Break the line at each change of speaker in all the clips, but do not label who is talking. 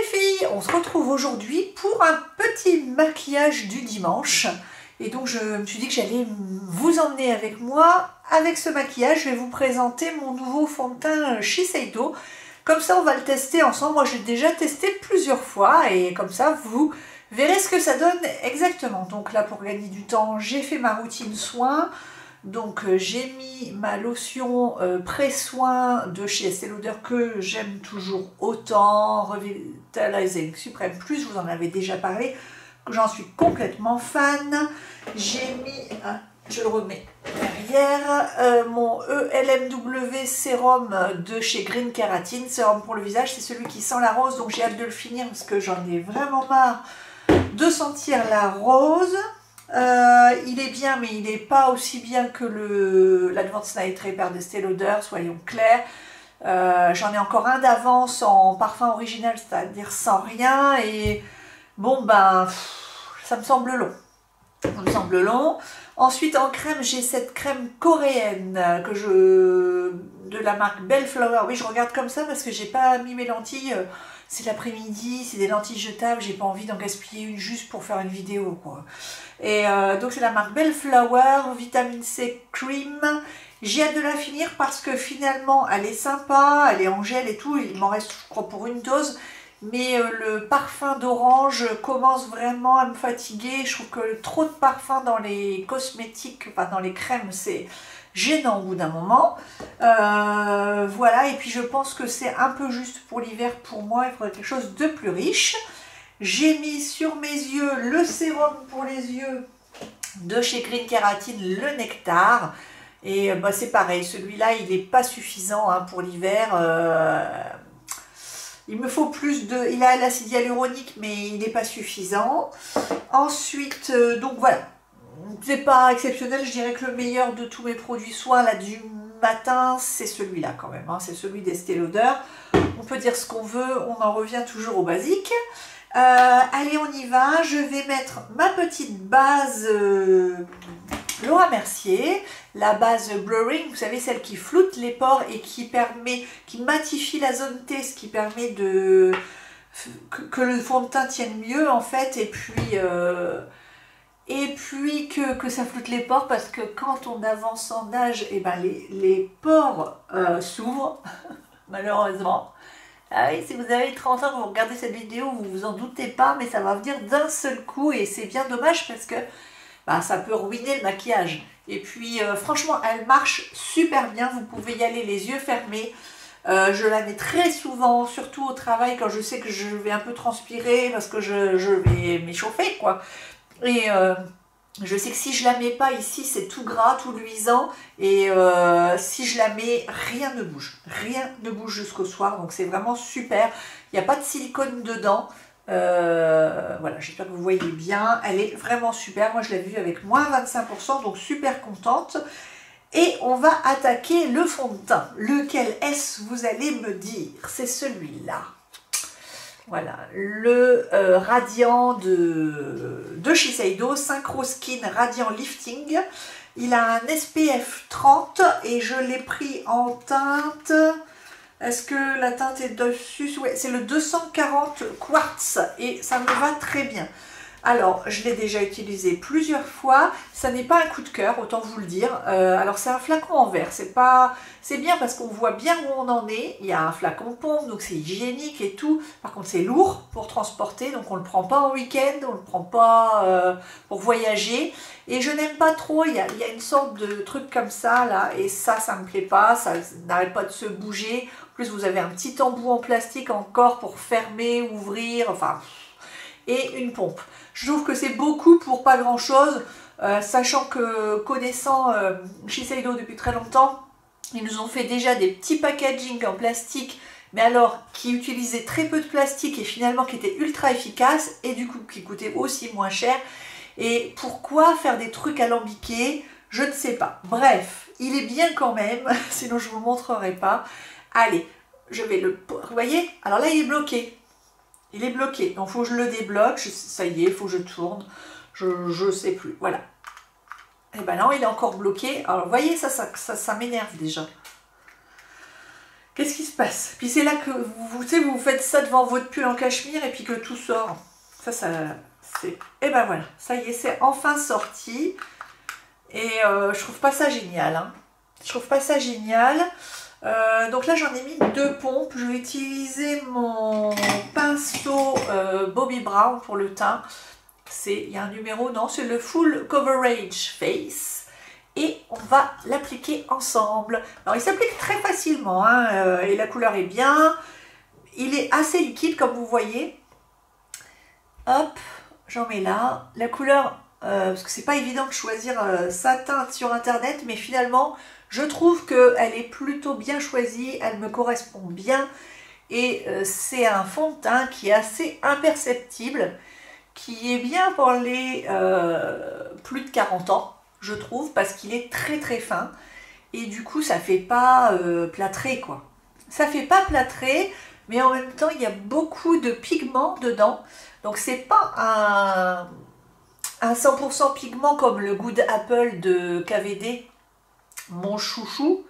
filles, on se retrouve aujourd'hui pour un petit maquillage du dimanche. Et donc je me suis dit que j'allais vous emmener avec moi avec ce maquillage. Je vais vous présenter mon nouveau fond de teint Shiseido. Comme ça on va le tester ensemble. Moi j'ai déjà testé plusieurs fois et comme ça vous verrez ce que ça donne exactement. Donc là pour gagner du temps j'ai fait ma routine soin. Donc j'ai mis ma lotion pré-soin de chez Estée Lauder que j'aime toujours autant, Revitalizing Supreme Plus, je vous en avais déjà parlé, que j'en suis complètement fan. J'ai mis, je le remets derrière, mon ELMW sérum de chez Green Keratin, sérum pour le visage, c'est celui qui sent la rose, donc j'ai hâte de le finir parce que j'en ai vraiment marre de sentir la rose. Il est bien, mais il n'est pas aussi bien que l'Advanced Night Repair d'Estée Lauder, soyons clairs. J'en ai encore un d'avance en parfum original, c'est-à-dire sans rien, et bon ben, ça me semble long. Ça me semble long. Ensuite en crème, j'ai cette crème coréenne de la marque Bellflower. Oui, je regarde comme ça parce que j'ai pas mis mes lentilles. C'est l'après-midi, c'est des lentilles jetables, j'ai pas envie d'en gaspiller une juste pour faire une vidéo quoi. Et donc c'est la marque Bellflower, vitamine C cream. J'ai hâte de la finir parce que finalement elle est sympa, elle est en gel et tout, il m'en reste je crois pour une dose. Mais le parfum d'orange commence vraiment à me fatiguer. Je trouve que trop de parfum dans les cosmétiques, enfin dans les crèmes, c'est gênant au bout d'un moment. Voilà, et puis je pense que c'est un peu juste pour l'hiver pour moi, il faudrait quelque chose de plus riche. J'ai mis sur mes yeux le sérum pour les yeux de chez Green Keratin, le Nectar. Et bah, c'est pareil, celui-là il n'est pas suffisant hein, pour l'hiver. Il me faut plus de... Il a l'acide hyaluronique mais il n'est pas suffisant. Ensuite, donc voilà. C'est pas exceptionnel, je dirais que le meilleur de tous mes produits soins là du matin, c'est celui-là quand même, hein, c'est celui d'Estée Lauder. On peut dire ce qu'on veut, on en revient toujours au basique. Allez, on y va, je vais mettre ma petite base Laura Mercier, la base Blurring, vous savez celle qui floute les pores et qui matifie la zone T, ce qui permet que le fond de teint tienne mieux en fait, et puis que ça floute les pores parce que quand on avance en âge, et ben les pores s'ouvrent, malheureusement. Ah oui, si vous avez 30 ans, vous regardez cette vidéo, vous vous en doutez pas, mais ça va venir d'un seul coup et c'est bien dommage parce que bah, ça peut ruiner le maquillage. Et puis franchement, elle marche super bien, vous pouvez y aller les yeux fermés. Je la mets très souvent, surtout au travail, quand je sais que je vais un peu transpirer parce que je vais m'échauffer quoi. Et je sais que si je la mets pas ici, c'est tout gras, tout luisant. Et si je la mets, rien ne bouge. Rien ne bouge jusqu'au soir. Donc c'est vraiment super. Il n'y a pas de silicone dedans. Voilà, j'espère que vous voyez bien. Elle est vraiment super. Moi, je l'ai vue avec moins 25%. Donc super contente. Et on va attaquer le fond de teint. Lequel est-ce, vous allez me dire? C'est celui-là. Voilà, le Radiant de Shiseido, Synchro Skin Radiant Lifting. Il a un SPF 30 et je l'ai pris en teinte. Est-ce que la teinte est dessus? Ouais, c'est le 240 Quartz et ça me va très bien. Alors, je l'ai déjà utilisé plusieurs fois. Ça n'est pas un coup de cœur, autant vous le dire. Alors, c'est un flacon en verre. C'est bien parce qu'on voit bien où on en est. Il y a un flacon pompe, donc c'est hygiénique et tout. Par contre, c'est lourd pour transporter, donc on ne le prend pas en week-end, on ne le prend pas pour voyager. Et je n'aime pas trop. Il y a une sorte de truc comme ça, là, et ça ne me plaît pas. Ça n'arrête pas de se bouger. En plus, vous avez un petit embout en plastique encore pour fermer, ouvrir, enfin... et une pompe. Je trouve que c'est beaucoup pour pas grand chose, sachant que connaissant Shiseido depuis très longtemps, ils nous ont fait déjà des petits packaging en plastique, mais alors qui utilisaient très peu de plastique et finalement qui étaient ultra efficaces et du coup qui coûtaient aussi moins cher. Et pourquoi faire des trucs alambiqués? Je ne sais pas. Bref, il est bien quand même, sinon je ne vous montrerai pas. Allez, je vais le... Vous voyez? Alors là il est bloqué. Il est bloqué, donc il faut que je le débloque, ça y est, il faut que je tourne, je sais plus, voilà. Et ben non, il est encore bloqué, alors vous voyez, ça m'énerve déjà. Qu'est-ce qui se passe? Puis c'est là que vous savez, vous faites ça devant votre pull en cachemire et puis que tout sort. Ça c'est... Et ben voilà, ça y est, c'est enfin sorti. Et je trouve pas ça génial. Hein. Je trouve pas ça génial. Donc là, j'en ai mis 2 pompes. Je vais utiliser mon pinceau Bobbi Brown pour le teint. Il y a un numéro, non, c'est le Full Coverage Face. Et on va l'appliquer ensemble. Alors, il s'applique très facilement. Hein, et la couleur est bien. Il est assez liquide, comme vous voyez. Hop, j'en mets là. La couleur... parce que c'est pas évident de choisir sa teinte sur internet, mais finalement je trouve qu'elle est plutôt bien choisie, elle me correspond bien et c'est un fond de teint qui est assez imperceptible, qui est bien pour les plus de 40 ans, je trouve, parce qu'il est très très fin et du coup ça fait pas plâtré quoi. Ça fait pas plâtré, mais en même temps il y a beaucoup de pigments dedans, donc c'est pas un 100% pigment comme le Good Apple de KVD, mon chouchou,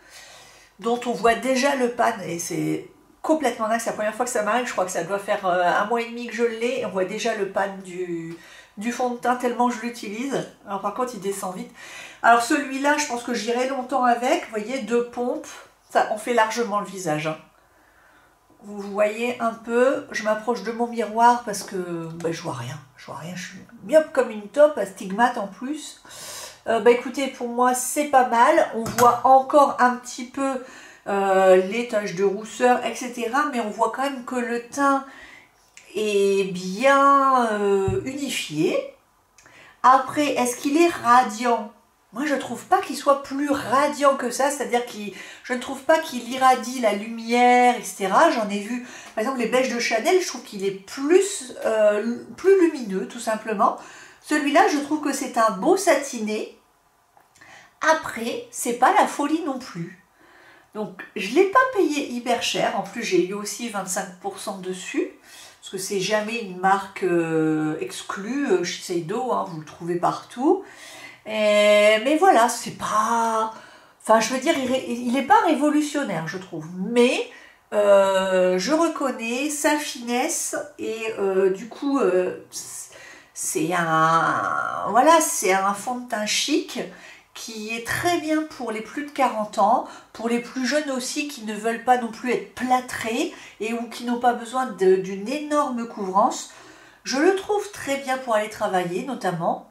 dont on voit déjà le pan, et c'est complètement dingue, c'est la première fois que ça m'arrive, je crois que ça doit faire 1 mois et demi que je l'ai, et on voit déjà le pan du fond de teint tellement je l'utilise. Alors par contre il descend vite. Alors celui-là je pense que j'irai longtemps avec, vous voyez, 2 pompes, ça on fait largement le visage. Hein. Vous voyez un peu, je m'approche de mon miroir parce que ben, je vois rien, je suis myope comme une taupe, astigmate en plus. Écoutez, pour moi c'est pas mal, on voit encore un petit peu les taches de rousseur, etc. Mais on voit quand même que le teint est bien unifié. Après, est-ce qu'il est radiant? Moi, je ne trouve pas qu'il soit plus radiant que ça, c'est-à-dire que je ne trouve pas qu'il irradie la lumière, etc. J'en ai vu, par exemple, les beiges de Chanel, je trouve qu'il est plus lumineux, tout simplement. Celui-là, je trouve que c'est un beau satiné. Après, c'est pas la folie non plus. Donc, je ne l'ai pas payé hyper cher. En plus, j'ai eu aussi 25% dessus. Parce que c'est jamais une marque exclue. Shiseido, hein, vous le trouvez partout. Mais voilà, c'est pas... Enfin, je veux dire, il n'est pas révolutionnaire, je trouve. Mais je reconnais sa finesse et du coup, c'est un... Voilà, c'est un fond de teint chic qui est très bien pour les plus de 40 ans, pour les plus jeunes aussi qui ne veulent pas non plus être plâtrés et ou qui n'ont pas besoin d'une énorme couvrance. Je le trouve très bien pour aller travailler notamment.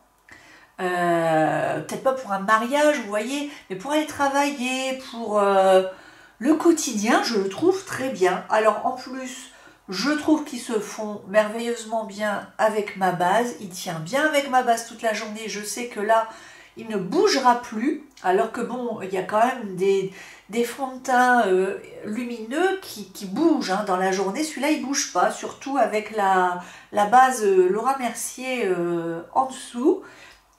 Peut-être pas pour un mariage, vous voyez, mais pour aller travailler, pour le quotidien, je le trouve très bien. Alors en plus, je trouve qu'il se fond merveilleusement bien avec ma base, il tient bien avec ma base toute la journée, je sais que là, il ne bougera plus, alors que bon, il y a quand même des fonds de teint lumineux qui bougent hein, dans la journée. Celui-là, il ne bouge pas, surtout avec la base Laura Mercier en dessous.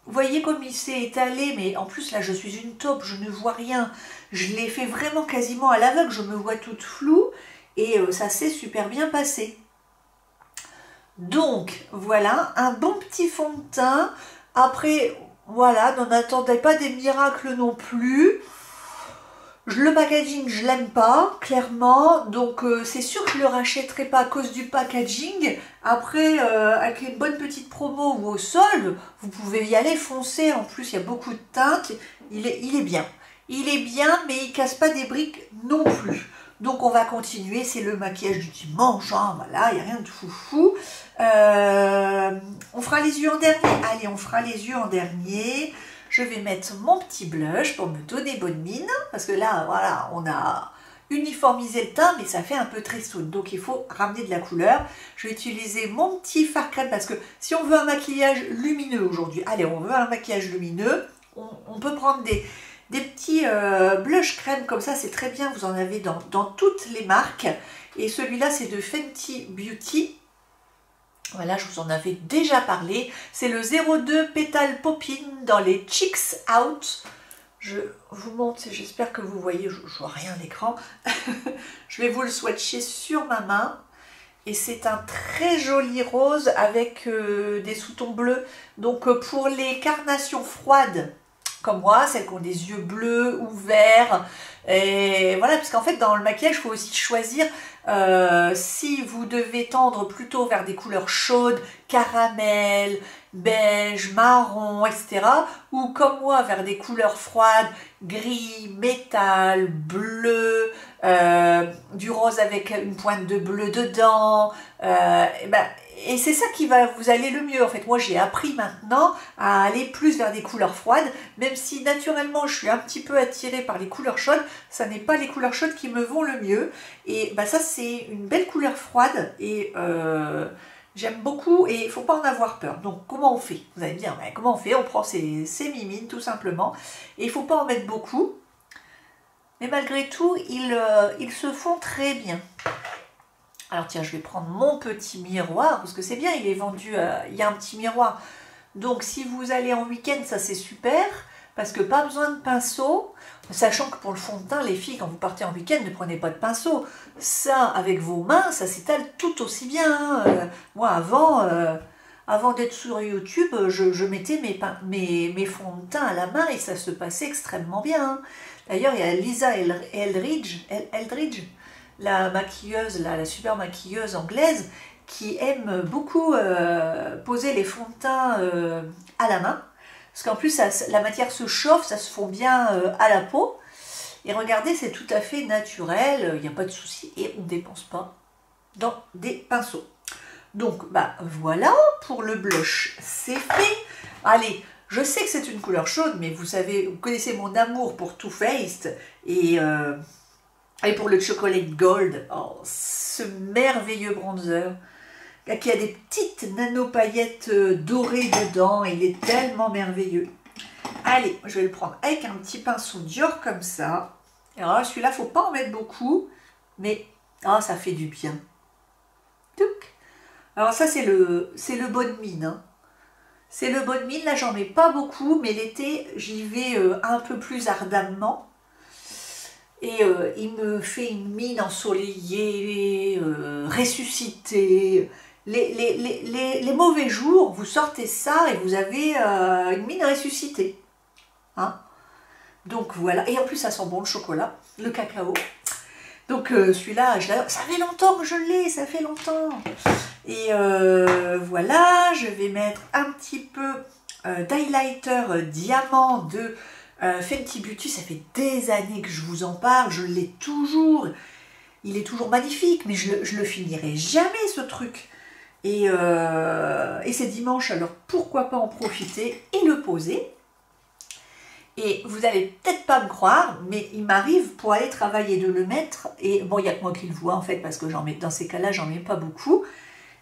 Vous voyez comme il s'est étalé, mais en plus là, je suis une taupe, je ne vois rien. Je l'ai fait vraiment quasiment à l'aveugle, je me vois toute floue et ça s'est super bien passé. Donc, voilà, un bon petit fond de teint. Après... Voilà, n'en attendez pas des miracles non plus. Le packaging, je l'aime pas, clairement. Donc, c'est sûr que je le rachèterai pas à cause du packaging. Après, avec une bonne petite promo ou au sol, vous pouvez y aller foncer. En plus, il y a beaucoup de teintes. Il est bien. Il est bien, mais il casse pas des briques non plus. Donc, on va continuer. C'est le maquillage du dimanche. Hein, voilà, il n'y a rien de foufou. On fera les yeux en dernier. Allez, on fera les yeux en dernier. Je vais mettre mon petit blush pour me donner bonne mine. Parce que là, voilà, on a uniformisé le teint, mais ça fait un peu tristoun. Donc, il faut ramener de la couleur. Je vais utiliser mon petit fard crème parce que si on veut un maquillage lumineux aujourd'hui, allez, on veut un maquillage lumineux, on peut prendre des petits blush crème comme ça, c'est très bien. Vous en avez dans toutes les marques. Et celui-là, c'est de Fenty Beauty. Voilà, je vous en avais déjà parlé. C'est le 02 Petal Poppin dans les Cheeks Out. Je vous montre, j'espère que vous voyez, je vois rien à l'écran. Je vais vous le swatcher sur ma main. Et c'est un très joli rose avec des sous-tons bleus. Donc pour les carnations froides, comme moi, celles qui ont des yeux bleus ou verts. Et voilà, parce qu'en fait, dans le maquillage, il faut aussi choisir si vous devez tendre plutôt vers des couleurs chaudes, caramel, beige, marron, etc. Ou comme moi, vers des couleurs froides, gris, métal, bleu, du rose avec une pointe de bleu dedans. Et c'est ça qui va vous aller le mieux. En fait, moi, j'ai appris maintenant à aller plus vers des couleurs froides, même si naturellement, je suis un petit peu attirée par les couleurs chaudes. Ça n'est pas les couleurs chaudes qui me vont le mieux. Et ça, c'est une belle couleur froide et j'aime beaucoup et il ne faut pas en avoir peur. Donc, comment on fait? Vous allez me dire, comment on fait? On prend ses mimines, tout simplement. Et il ne faut pas en mettre beaucoup. Mais malgré tout, ils se font très bien. Alors tiens, je vais prendre mon petit miroir, parce que c'est bien, il est vendu, il y a un petit miroir. Donc si vous allez en week-end, ça c'est super, parce que pas besoin de pinceau, sachant que pour le fond de teint, les filles, quand vous partez en week-end, ne prenez pas de pinceau. Ça, avec vos mains, ça s'étale tout aussi bien. Moi, avant d'être sur YouTube, je mettais mes fonds de teint à la main et ça se passait extrêmement bien. D'ailleurs, il y a Lisa Eldridge, la maquilleuse, la super maquilleuse anglaise, qui aime beaucoup poser les fonds de teint à la main. Parce qu'en plus, la matière se chauffe, ça se fond bien à la peau. Et regardez, c'est tout à fait naturel, il n'y a pas de souci et on ne dépense pas dans des pinceaux. Donc, voilà, pour le blush, c'est fait. Allez, je sais que c'est une couleur chaude, mais vous savez, vous connaissez mon amour pour Too Faced et pour le Chocolate Gold, ce merveilleux bronzer qui a des petites nano-paillettes dorées dedans, il est tellement merveilleux. Allez, je vais le prendre avec un petit pinceau Dior comme ça. Alors là, celui-là, il ne faut pas en mettre beaucoup, mais ça fait du bien. Touc. Alors ça, c'est le bonne mine. Hein. C'est le bonne mine, là, j'en mets pas beaucoup, mais l'été, j'y vais un peu plus ardemment. Et il me fait une mine ensoleillée, ressuscitée. Les mauvais jours, vous sortez ça et vous avez une mine ressuscitée. Hein? Donc voilà. Et en plus, ça sent bon le chocolat, le cacao. Donc celui-là, ça fait longtemps que je l'ai, ça fait longtemps. Et voilà, je vais mettre un petit peu d'highlighter diamant de Fenty Beauty. Ça fait des années que je vous en parle, je l'ai toujours. Il est toujours magnifique, mais je le finirai jamais ce truc. Et c'est dimanche, alors pourquoi pas en profiter et le poser. Et vous allez peut-être pas me croire, mais il m'arrive pour aller travailler de le mettre. Et bon, il n'y a que moi qui le vois en fait, parce que dans ces cas-là, j'en mets pas beaucoup.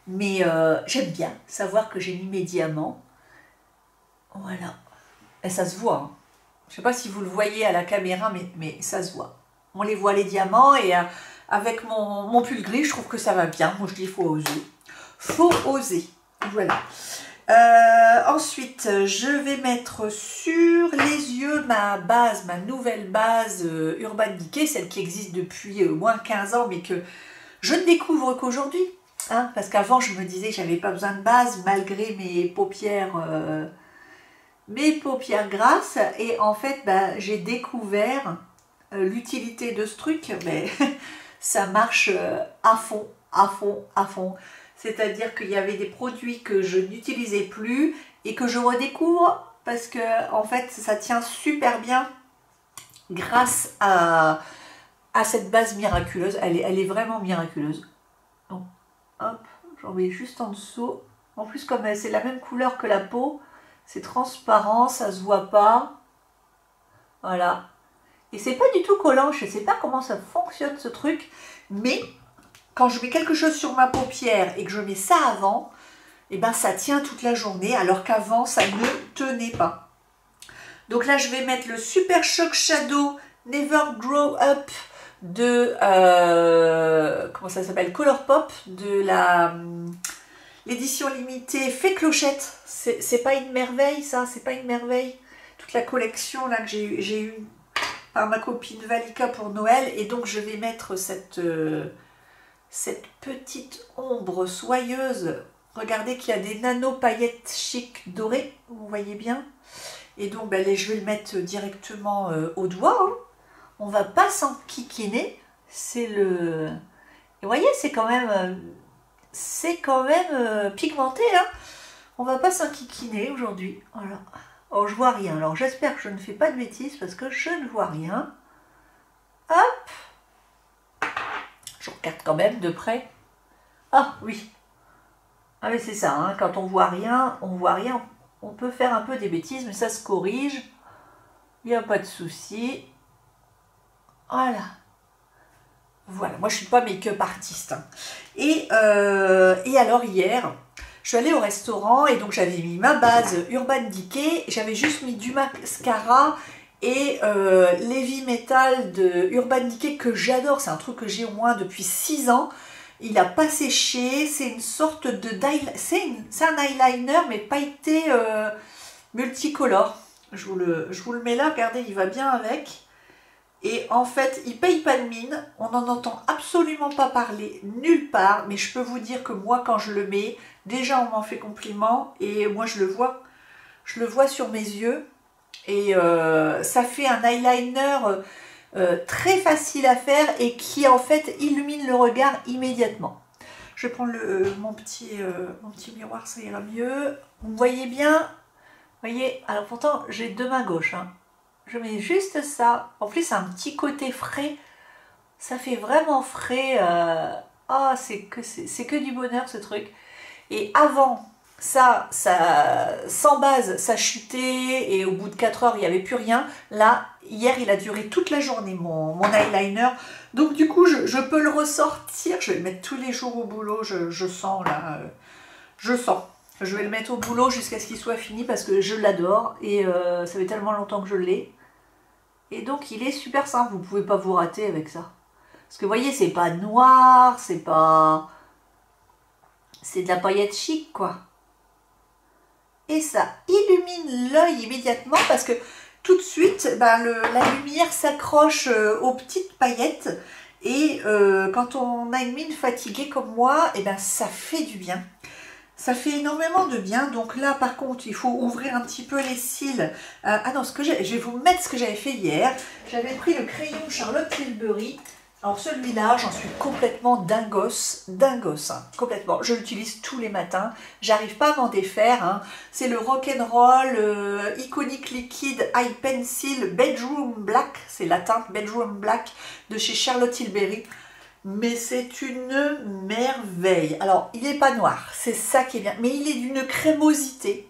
Mais j'aime bien savoir que j'ai mis mes diamants. Voilà. Et ça se voit. Hein. Je ne sais pas si vous le voyez à la caméra, mais ça se voit. On les voit les diamants et avec mon pull gris, je trouve que ça va bien. Moi, je dis il faut oser. Faut oser. Voilà. Ensuite, je vais mettre sur les yeux ma nouvelle base Urban Decay, celle qui existe depuis moins 15 ans, mais que je ne découvre qu'aujourd'hui. Hein, parce qu'avant, je me disais que j'avais pas besoin de base, malgré mes paupières grasses. Et en fait, j'ai découvert l'utilité de ce truc. Mais ça marche à fond, à fond, à fond. C'est-à-dire qu'il y avait des produits que je n'utilisais plus et que je redécouvre parce que en fait ça tient super bien grâce à cette base miraculeuse. Elle est vraiment miraculeuse. Donc hop, j'en mets juste en dessous. En plus comme c'est la même couleur que la peau, c'est transparent, ça se voit pas. Voilà. Et c'est pas du tout collant, je sais pas comment ça fonctionne ce truc, mais quand je mets quelque chose sur ma paupière et que je mets ça avant, et ça tient toute la journée, alors qu'avant, ça ne tenait pas. Donc là, je vais mettre le Super Shock Shadow Never Grow Up de, comment ça s'appelle, Colourpop, de l'édition limitée Fée Clochette. C'est pas une merveille, ça, c'est pas une merveille. Toute la collection là que j'ai eue par ma copine Valika pour Noël. Et donc, je vais mettre cette petite ombre soyeuse. Regardez qu'il y a des nano paillettes chic dorées, vous voyez bien. Et donc ben, je vais le mettre directement au doigt. Hein. On va pas s'enquiquiner. C'est le... Et vous voyez, c'est quand même pigmenté. Hein. On va pas s'enquiquiner aujourd'hui. Voilà. Oh, je vois rien. Alors j'espère que je ne fais pas de bêtises parce que je ne vois rien. Hop. Je regarde quand même de près. Ah oui. Ah oui, c'est ça. Hein. Quand on voit rien, on voit rien. On peut faire un peu des bêtises, mais ça se corrige. Il n'y a pas de souci. Voilà. Voilà. Moi, je ne suis pas make-up artiste. Hein. Et alors hier, je suis allée au restaurant et donc j'avais mis ma base Urban Decay. J'avais juste mis du mascara et l'Heavy Metal de Urban Decay que j'adore. C'est un truc que j'ai au moins depuis 6 ans. Il n'a pas séché. C'est une sorte de... C'est un eyeliner mais pailleté multicolore. Je vous le mets là. Regardez, il va bien avec. Et en fait, il paye pas de mine, on n'en entend absolument pas parler nulle part, mais je peux vous dire que moi, quand je le mets, déjà on m'en fait compliment, et moi je le vois sur mes yeux, et ça fait un eyeliner très facile à faire, et qui en fait illumine le regard immédiatement. Je vais prendre mon petit miroir, ça ira mieux. Vous voyez bien, vous voyez, alors pourtant j'ai deux mains gauches, hein. Je mets juste ça. En plus, un petit côté frais. Ça fait vraiment frais. Ah, c'est que du bonheur, ce truc. Et avant, ça sans base, ça chutait. Et au bout de 4 heures, il n'y avait plus rien. Là, hier, il a duré toute la journée, mon eyeliner. Donc, du coup, je peux le ressortir. Je vais le mettre tous les jours au boulot. Je sens, là. Je sens. Je vais le mettre au boulot jusqu'à ce qu'il soit fini parce que je l'adore et ça fait tellement longtemps que je l'ai. Et donc il est super simple, vous ne pouvez pas vous rater avec ça. Parce que vous voyez, c'est pas noir, c'est pas... C'est de la paillette chic quoi. Et ça illumine l'œil immédiatement parce que tout de suite, ben, la lumière s'accroche aux petites paillettes. Et quand on a une mine fatiguée comme moi, et ben, ça fait du bien. Ça fait énormément de bien. Donc là, par contre, il faut ouvrir un petit peu les cils. Ah non, je vais vous mettre ce que j'avais fait hier. J'avais pris le crayon Charlotte Tilbury. Alors celui-là, j'en suis complètement dingos, hein, complètement. Je l'utilise tous les matins. J'arrive pas à m'en défaire. Hein. C'est le Rock'n'Roll Iconic Liquid Eye Pencil Bedroom Black. C'est la teinte Bedroom Black de chez Charlotte Tilbury. Mais c'est une merveille. Alors, il n'est pas noir, c'est ça qui est bien. Mais il est d'une crémosité.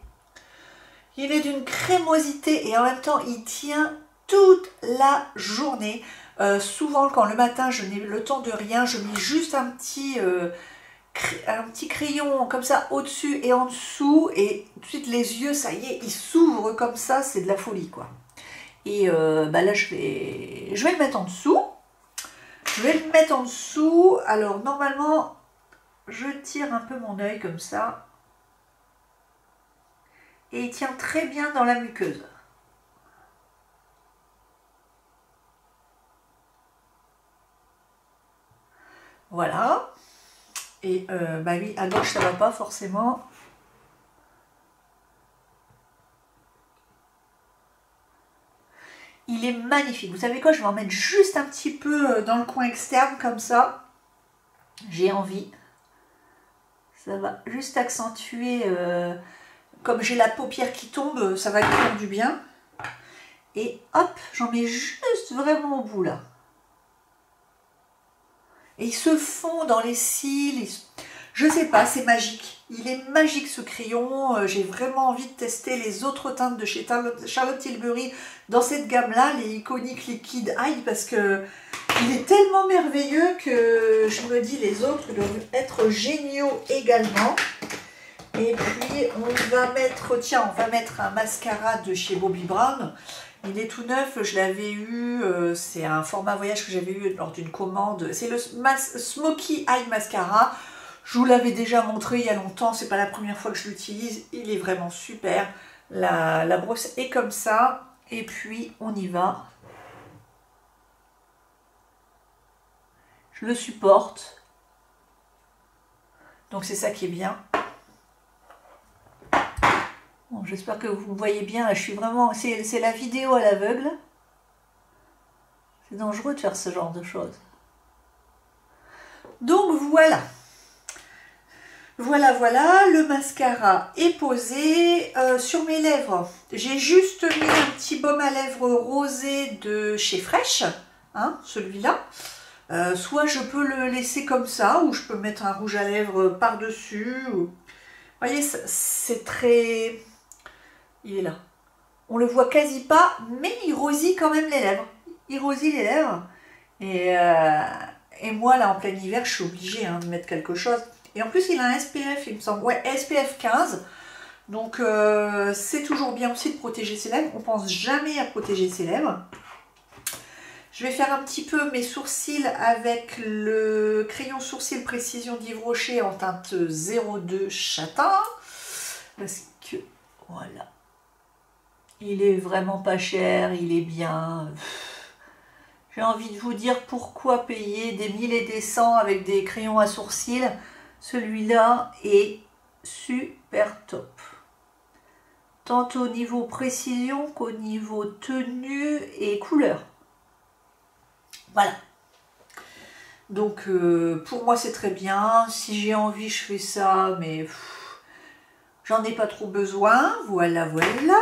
Il est d'une crémosité et en même temps, il tient toute la journée. Souvent, quand le matin, je n'ai le temps de rien, je mets juste un petit crayon comme ça au-dessus et en dessous. Et tout de suite, les yeux, ça y est, ils s'ouvrent comme ça. C'est de la folie, quoi. Et bah là, je vais le mettre en dessous. Je vais le mettre en dessous. Alors, normalement, je tire un peu mon œil comme ça. Et il tient très bien dans la muqueuse. Voilà. Et bah oui, à gauche, ça va pas forcément. Il est magnifique. Vous savez quoi, je vais en mettre juste un petit peu dans le coin externe comme ça. J'ai envie. Ça va juste accentuer. Comme j'ai la paupière qui tombe, ça va lui faire du bien. Et hop, j'en mets juste vraiment au bout là. Et il se fond dans les cils. Je sais pas, c'est magique. Il est magique ce crayon. J'ai vraiment envie de tester les autres teintes de chez Charlotte Tilbury dans cette gamme-là, les Iconic Liquid Eye, parce que il est tellement merveilleux que je me dis les autres doivent être géniaux également. Et puis on va mettre, tiens, on va mettre un mascara de chez Bobbi Brown. Il est tout neuf, je l'avais eu, c'est un format voyage que j'avais eu lors d'une commande. C'est le Smoky Eye Mascara. Je vous l'avais déjà montré il y a longtemps, c'est pas la première fois que je l'utilise. Il est vraiment super. La brosse est comme ça. Et puis on y va. Je le supporte. Donc c'est ça qui est bien. On Bon, j'espère que vous me voyez bien. Là, je suis vraiment... C'est la vidéo à l'aveugle. C'est dangereux de faire ce genre de choses. Donc voilà. Voilà, voilà. Le mascara est posé. Sur mes lèvres, j'ai juste mis un petit baume à lèvres rosé de chez Fresh. Hein, celui-là. Soit je peux le laisser comme ça, ou je peux mettre un rouge à lèvres par-dessus. Vous voyez, c'est très... Il est là. On le voit quasi pas, mais il rosille quand même les lèvres. Il rosille les lèvres. Et moi, là, en plein hiver, je suis obligée de mettre quelque chose. Et en plus, il a un SPF, il me semble. Ouais, SPF 15. Donc, c'est toujours bien aussi de protéger ses lèvres. On pense jamais à protéger ses lèvres. Je vais faire un petit peu mes sourcils avec le crayon sourcil précision d'Yves Rocher en teinte 02 châtain. Parce que, voilà. Il est vraiment pas cher, il est bien. J'ai envie de vous dire pourquoi payer des 1000 et des 100 avec des crayons à sourcils. Celui-là est super top. Tant au niveau précision qu'au niveau tenue et couleur. Voilà. Donc pour moi c'est très bien. Si j'ai envie je fais ça, mais j'en ai pas trop besoin. Voilà, voilà.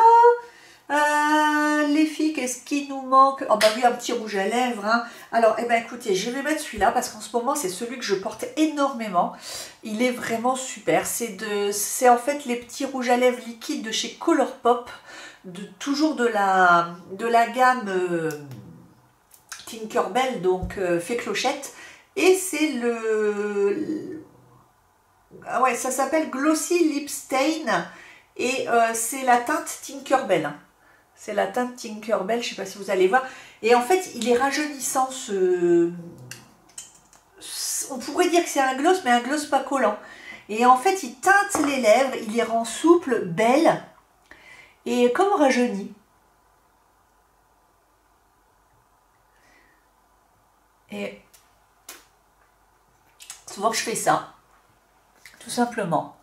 Les filles, qu'est-ce qui nous manque? Oh bah oui, un petit rouge à lèvres. Hein. Alors, eh ben écoutez, je vais mettre celui-là parce qu'en ce moment c'est celui que je porte énormément. Il est vraiment super. C'est en fait les petits rouges à lèvres liquides de chez Colourpop, toujours de la gamme Tinkerbell, donc fait clochette. Et c'est ah ouais, ça s'appelle Glossy Lip Stain et c'est la teinte Tinkerbell. C'est la teinte Tinkerbell, je ne sais pas si vous allez voir. Et en fait, il est rajeunissant. On pourrait dire que c'est un gloss, mais un gloss pas collant. Et en fait, il teinte les lèvres, il les rend souples, belles et comme rajeunies. Et souvent, je fais ça, tout simplement.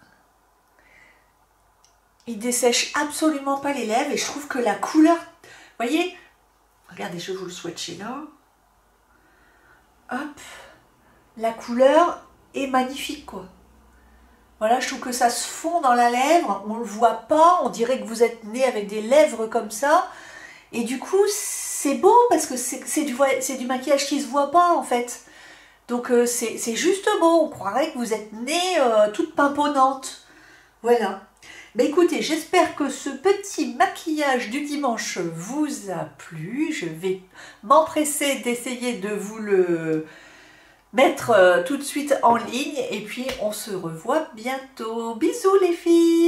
Il dessèche absolument pas les lèvres et je trouve que la couleur, vous voyez, regardez, je vais vous le swatcher là. Hop, la couleur est magnifique quoi. Voilà, je trouve que ça se fond dans la lèvre, on le voit pas, on dirait que vous êtes né avec des lèvres comme ça. Et du coup, c'est beau parce que c'est du maquillage qui se voit pas en fait. Donc c'est juste beau, on croirait que vous êtes né toute pimponnante. Voilà. Bah écoutez, j'espère que ce petit maquillage du dimanche vous a plu. Je vais m'empresser d'essayer de vous le mettre tout de suite en ligne. Et puis on se revoit bientôt. Bisous les filles!